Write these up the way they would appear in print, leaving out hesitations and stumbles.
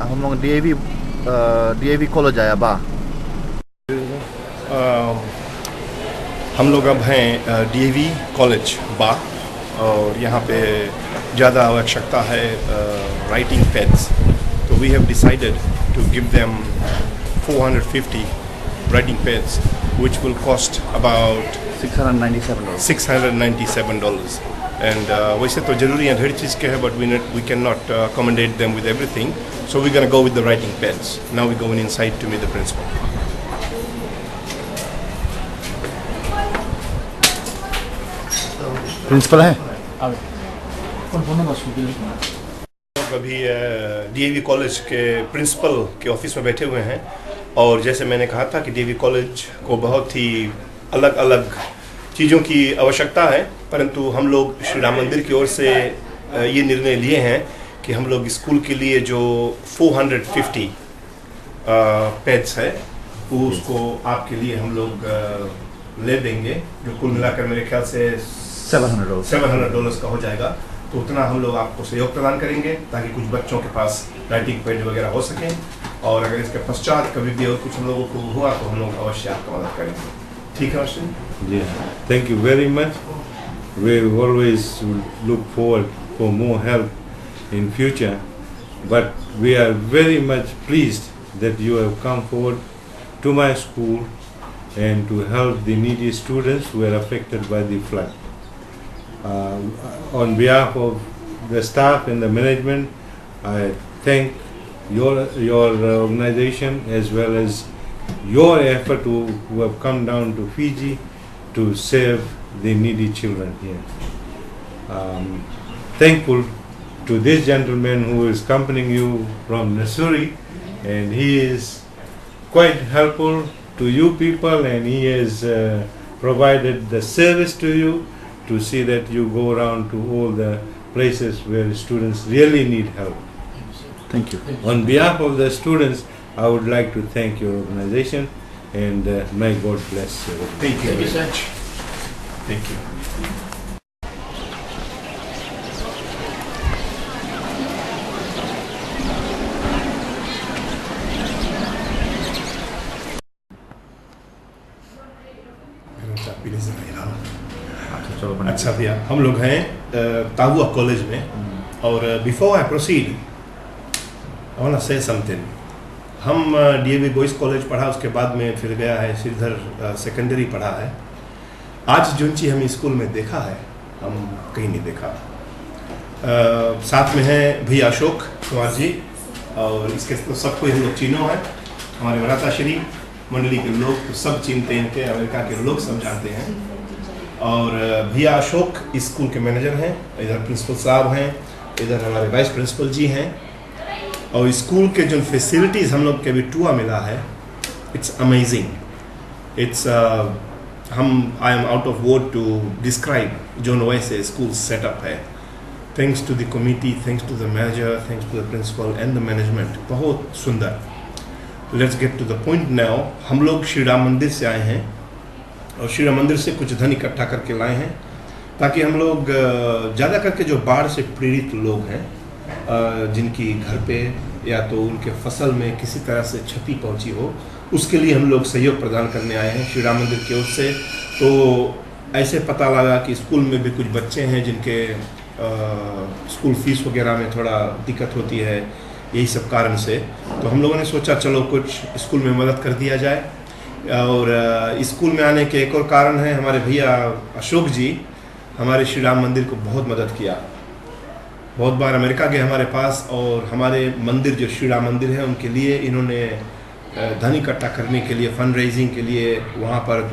हम लोग DAV college आया बा। हम लोग अब हैं डीएवी कॉलेज बा और यहाँ पे ज़्यादा आवश्यकता है राइटिंग पेड्स, तो we have decided to give them 450 writing pads which will cost about $697 and वैसे तो ज़रूरी है हर चीज़ के है, but we cannot accommodate them with everything, so we're gonna go with the writing pads. Now we're going inside to meet the principal. Principal है अभी DAV college के principal के ऑफिस में बैठे हुए हैं और जैसे मैंने कहा था कि डीएवी कॉलेज को बहुत ही अलग अलग चीज़ों की आवश्यकता है, परंतु हम लोग श्री राम मंदिर की ओर से ये निर्णय लिए हैं कि हम लोग स्कूल के लिए जो 450 पेड्स है वो उसको आपके लिए हम लोग ले देंगे, जो कुल मिलाकर मेरे ख्याल से $700 का हो जाएगा। तो उतना हम लोग आपको सहयोग प्रदान करेंगे ताकि कुछ बच्चों के पास राइटिंग पैड वगैरह हो सकें, और अगर इसके पश्चात कभी भी और कुछ हम लोगों को हुआ तो हम लोग अवश्य आपका मदद करेंगे। ठीक है Ashwin ji, thank you very much. We always look forward for more help in future, but we are very much pleased that you have come forward to my school and to help the needy students who are affected by the flood. On behalf of the staff and the management, I thank your organization as well as your effort who have come down to Fiji to save the needy children here. Thankful to this gentleman who is accompanying you from Nassuri, and he is quite helpful to you people, and he has provided the service to you to see that you go around to all the places where students really need help. Thank you. On behalf of the students, I would like to thank your organization, and may God bless you. Thank you very much. Thank you. अच्छा भैया, हम लोग हैं ताबुआ college में, और before I proceed I want to say something. हम DAV boys college पढ़ा, उसके बाद में फिर गया है श्रीधर सेकेंडरी पढ़ा है। आज जो चीज़ हम स्कूल में देखा है हम कहीं नहीं देखा। साथ में हैं भैया अशोक कुमार जी, और इसके तो सबको हम लोग चीनो है, हमारे भ्राताश्री मंडली के लोग तो सब चिनते हैं, इनके अमेरिका के लोग सब जानते हैं। और भैया अशोक स्कूल के मैनेजर हैं, इधर प्रिंसिपल साहब हैं, इधर हमारे वाइस प्रिंसिपल जी हैं, और स्कूल के जो फैसिलिटीज़ हम लोग के अभी टूआ मिला है, it's amazing. It's I am out of word to describe जो वैसे स्कूल सेटअप है। Thanks to the committee, thanks to the manager, thanks to the principal and the management, बहुत सुंदर। Let's get to the point now. हम लोग श्री राम मंदिर से आए हैं और श्री राम मंदिर से कुछ धन इकट्ठा करके लाए हैं ताकि हम लोग ज़्यादा करके जो बाढ़ से पीड़ित लोग हैं, जिनकी घर पे या तो उनके फसल में किसी तरह से क्षति पहुंची हो, उसके लिए हम लोग सहयोग प्रदान करने आए हैं श्री राम मंदिर की ओर से। तो ऐसे पता लगा कि स्कूल में भी कुछ बच्चे हैं जिनके स्कूल फीस वगैरह में थोड़ा दिक्कत होती है, यही सब कारण से। तो हम लोगों ने सोचा चलो कुछ स्कूल में मदद कर दिया जाए, और स्कूल में आने के एक और कारण है, हमारे भैया अशोक जी हमारे श्री राम मंदिर को बहुत मदद किया। बहुत बार अमेरिका गए हमारे पास, और हमारे मंदिर जो श्री राम मंदिर है उनके लिए इन्होंने धन इकट्ठा करने के लिए, फंड रेजिंग के लिए वहाँ पर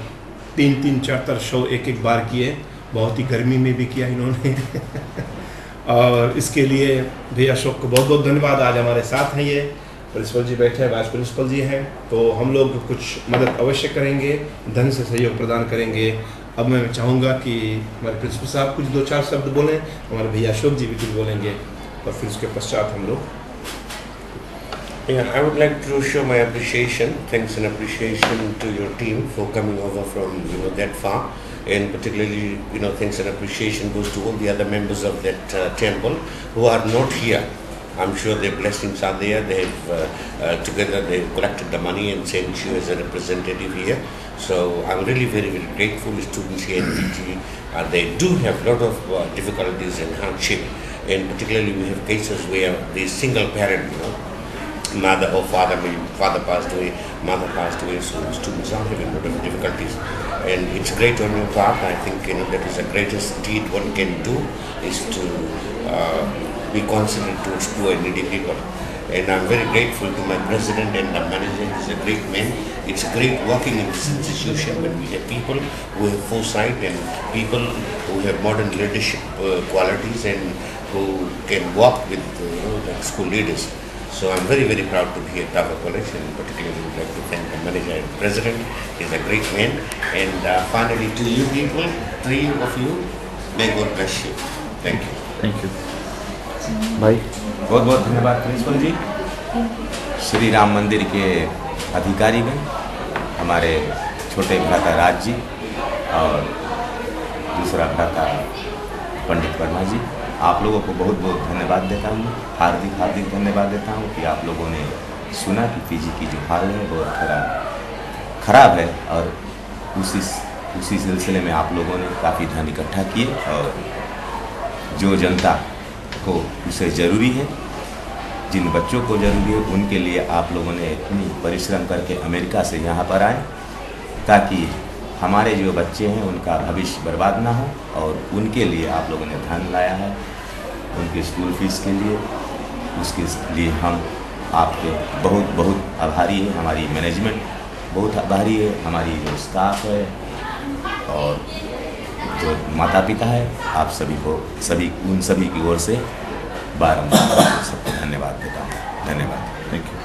3-4 शो एक बार किए, बहुत ही गर्मी में भी किया इन्होंने और इसके लिए भैया अशोक को बहुत बहुत धन्यवाद। आज हमारे साथ हैं ये प्रिंसिपल जी बैठे हैं, वाइस प्रिंसिपल जी हैं, तो हम लोग कुछ मदद अवश्य करेंगे, धन से सहयोग प्रदान करेंगे। अब मैं चाहूँगा कि हमारे प्रिंसिपल साहब कुछ 2-4 शब्द बोलें, हमारे भैया अशोक जी भी कुछ बोलेंगे, और फिर उसके पश्चात हम लोग। Yeah, I would like to show my appreciation, thanks and appreciation to your team for coming over from that far, and particularly thanks and appreciation goes to all the other members of that temple who are not here I'm sure their blessings are there. Together they've collected the money and sent you as a representative here. So I'm really very, very grateful. Students here in Fiji, they do have a lot of difficulties and hardship, and particularly we have cases where the single parent, mother or father passed away, mother passed away, so students are having a lot of difficulties. And it's great on your part. I think that is the greatest deed one can do, is to be considerate towards poor and needy people. And I'm very grateful to my president and the manager. He's a great man. It's great working in this institution when we have people who have foresight and people who have modern leadership qualities and who can work with the school leaders. So I'm very, very proud to be at Tava College, and particularly would like to thank the manager and president. He's a great man. And finally to you people, 3 of you, may God bless you. Thank you. Thank you. भाई बहुत बहुत धन्यवाद principal जी। श्री राम मंदिर के अधिकारीगण, हमारे छोटे भ्राता राज जी और दूसरा भ्राता पंडित वर्मा जी, आप लोगों को बहुत बहुत धन्यवाद देता हूँ, हार्दिक धन्यवाद देता हूँ कि आप लोगों ने सुना कि फीजी की जो हाल है वो थोड़ा ख़राब है, और उसी सिलसिले में आप लोगों ने काफ़ी धन इकट्ठा किए, और जो जनता को उसे ज़रूरी है, जिन बच्चों को ज़रूरी है, उनके लिए आप लोगों ने इतनी परिश्रम करके अमेरिका से यहाँ पर आए, ताकि हमारे जो बच्चे हैं उनका भविष्य बर्बाद ना हो, और उनके लिए आप लोगों ने धन लाया है, उनके स्कूल फीस के लिए। उसके लिए हम आपके बहुत बहुत आभारी है, हमारी मैनेजमेंट बहुत आभारी है, हमारी जो स्टाफ है और जो माता पिता है, आप उन सभी की ओर से बारम्बार सबको धन्यवाद देता हूँ। धन्यवाद। Thank you.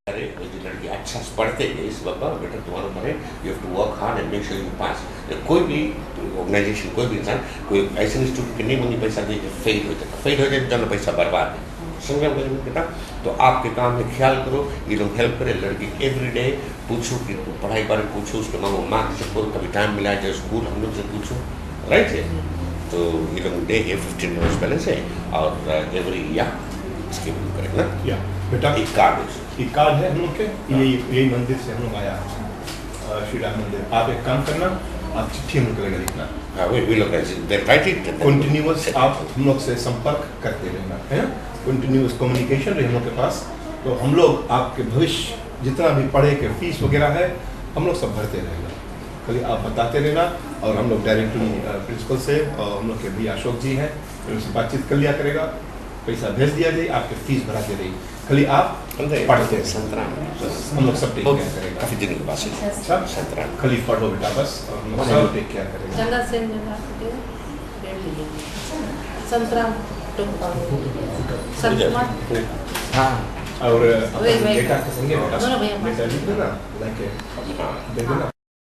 अरे जो लड़की अच्छा पढ़ते हैं इस बाबा बेटा तुम्हारा पढ़े, you have to work hard and make sure you pass. कोई भी ऑर्गेनाइजेशन, कोई भी इंसान, कोई ऐसे इंस्टीट्यूट के नहीं मंगी पैसा दे फेल हो जाए जाना पैसा बर्बाद है। समझ में बेटा, तो आपके काम में ख्याल करो, ये लोग हेल्प करें। लड़की एवरीडे पूछो कि पढ़ाई बारे में पूछो, उसके मांगो मार्क्स से कभी टाइम मिला जाए स्कूल हम लोग से पूछो, राइट है। तो ये लोग डे है 15 मिनट्स बैलेंस है, और एवरी ईयर इसके भी करेंगे ना। या बेटा एक कार्ड है हम लोग के, यही मंदिर से हम लोग आया श्री राम मंदिर। आप एक काम करना, आप चिट्ठी हम लोग को लिखना, कंटिन्यूअस आप हम लोग से संपर्क करते रहना, है ना, कंटिन्यूअस कम्युनिकेशन रहे हम लोग के पास। तो हम लोग आपके भविष्य जितना भी पढ़े के फीस वगैरह है हम लोग सब भरते रहेगा, खाली आप बताते रहना। और हम लोग डायरेक्टली प्रिंसिपल से और हम लोग के भी अशोक जी हैं, फिर उनसे बातचीत कर लिया करेगा, पैसा भेज दिया जाए, आपके फीस भराते रही, खाली आप पढ़ते हैं, हम लोग सब टेक केयर करेगा। काफ़ी दिन के बाद सब खाली पढ़ो बेटा बस, और हम लोग सब टेक केयर करेगा। हाँ, और बेटा के संगे बेटा लिख देना, लाइक दे देना।